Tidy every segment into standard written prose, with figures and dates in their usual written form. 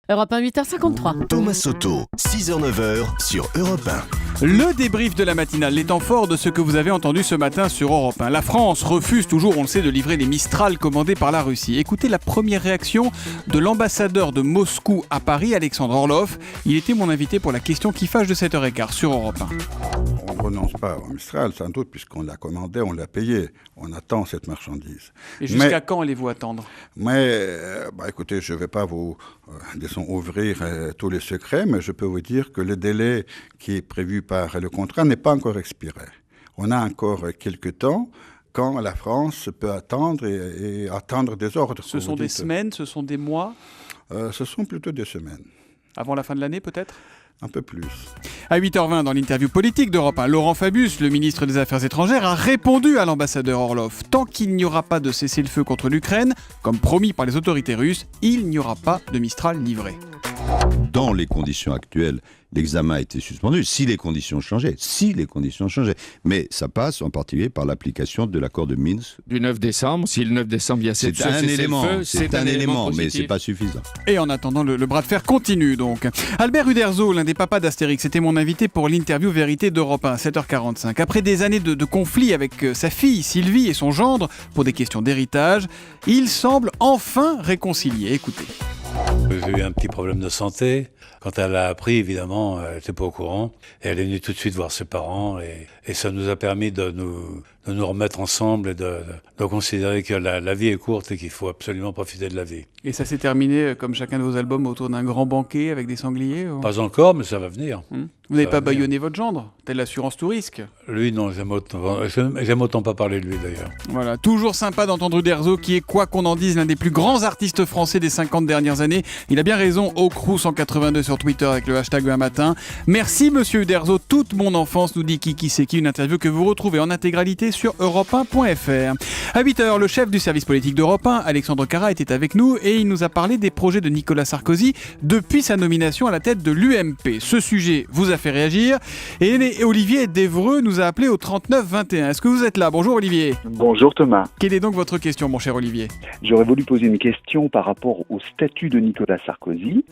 Europe 1, 8h53. Thomas Soto, 6h-9h sur Europe 1. Le débrief de la matinale, les temps forts de ce que vous avez entendu ce matin sur Europe 1. La France refuse toujours, on le sait, de livrer les Mistral commandés par la Russie. Écoutez la première réaction de l'ambassadeur de Moscou à Paris, Alexandre Orlov. Il était mon invité pour la question qui fâche de 7h15 sur Europe 1. On ne renonce pas au Mistral, sans doute, puisqu'on l'a commandé, on l'a payé. On attend cette marchandise. Et jusqu'à quand allez-vous attendre ? Écoutez, je ne vais pas vous ouvrir tous les secrets, mais je peux vous dire que le délai qui est prévu par le contrat n'est pas encore expiré. On a encore quelques temps quand la France peut attendre et attendre des ordres. Ce sont des semaines, ce sont des mois ? Ce sont plutôt des semaines. Avant la fin de l'année peut-être ? Un peu plus. À 8h20, dans l'interview politique d'Europe 1, Laurent Fabius, le ministre des Affaires étrangères, a répondu à l'ambassadeur Orlov. Tant qu'il n'y aura pas de cessez-le-feu contre l'Ukraine, comme promis par les autorités russes, il n'y aura pas de Mistral livré. Dans les conditions actuelles, l'examen a été suspendu, si les conditions changeaient. Mais ça passe en particulier par l'application de l'accord de Minsk. Du 9 décembre, si le 9 décembre, il y a c'est un élément, mais c'est pas suffisant. Et en attendant, le bras de fer continue donc. Albert Uderzo, l'un des papas d'Astérix, était mon invité pour l'interview vérité d'Europe 1 à 7h45. Après des années de conflits avec sa fille Sylvie et son gendre pour des questions d'héritage, il semble enfin réconcilié. Écoutez. J'ai eu un petit problème de santé. Quand elle a appris, évidemment, elle n'était pas au courant. Et elle est venue tout de suite voir ses parents. Et ça nous a permis de nous remettre ensemble et de considérer que la vie est courte et qu'il faut absolument profiter de la vie. Et ça s'est terminé, comme chacun de vos albums, autour d'un grand banquet avec des sangliers ou... Pas encore, mais ça va venir. Vous n'avez pas bâillonné votre gendre, telle l'assurance tout risque. Lui, non, j'aime autant pas parler de lui d'ailleurs. Voilà, toujours sympa d'entendre Uderzo, qui est, quoi qu'on en dise, l'un des plus grands artistes français des 50 dernières années. Il a bien raison, Ocrou 182 sur Twitter avec le hashtag un matin. Merci monsieur Uderzo, toute mon enfance, nous dit Kiki Seki, une interview que vous retrouvez en intégralité sur europe1.fr. À 8h, le chef du service politique d'Europe 1, Alexandre Cara, était avec nous et il nous a parlé des projets de Nicolas Sarkozy depuis sa nomination à la tête de l'UMP. Ce sujet vous a fait réagir et Olivier d'Evreux nous a appelé au 3921. Est-ce que vous êtes là ? Bonjour Olivier. Bonjour Thomas. Quelle est donc votre question, mon cher Olivier ? J'aurais voulu poser une question par rapport au statut de Nicolas Sarkozy.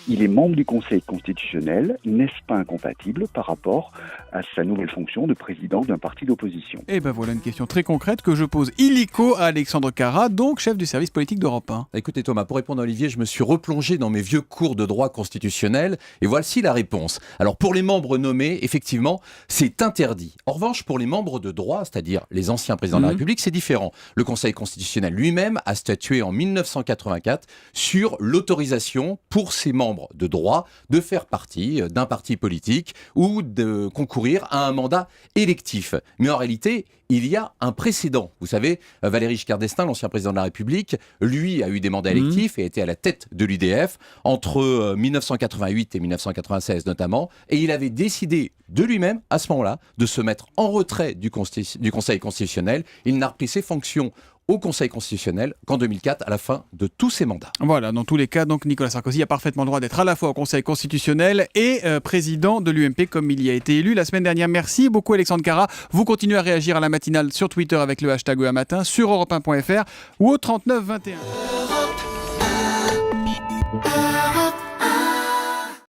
Il est membre du Conseil constitutionnel. N'est-ce pas incompatible par rapport à sa nouvelle fonction de président d'un parti d'opposition ? Eh ben voilà une question très concrète que je pose illico à Alexandre Cara, donc chef du service politique d'Europe 1. Écoutez Thomas, pour répondre à Olivier, je me suis replongé dans mes vieux cours de droit constitutionnel et voici la réponse. Alors pour les membres nommés, effectivement, c'est interdit. En revanche, pour les membres de droit, c'est-à-dire les anciens présidents de la République, c'est différent. Le Conseil constitutionnel lui-même a statué en 1984 sur l'autorisation pour ses membres de droit de faire partie d'un parti politique ou de concourir à un mandat électif. Mais en réalité, il y a un précédent. Vous savez, Valéry Giscard d'Estaing, l'ancien président de la République, lui a eu des mandats électifs et était à la tête de l'UDF entre 1988 et 1996 notamment. Et il avait décidé de lui-même, à ce moment-là, de se mettre en retrait du Conseil constitutionnel. Il n'a repris ses fonctions au Conseil constitutionnel qu'en 2004, à la fin de tous ses mandats. Voilà, dans tous les cas, donc Nicolas Sarkozy a parfaitement le droit d'être à la fois au Conseil constitutionnel et président de l'UMP comme il y a été élu la semaine dernière. Merci beaucoup Alexandre Cara. Vous continuez à réagir à la matinale sur Twitter avec le hashtag un matin, sur europe1.fr ou au 3921.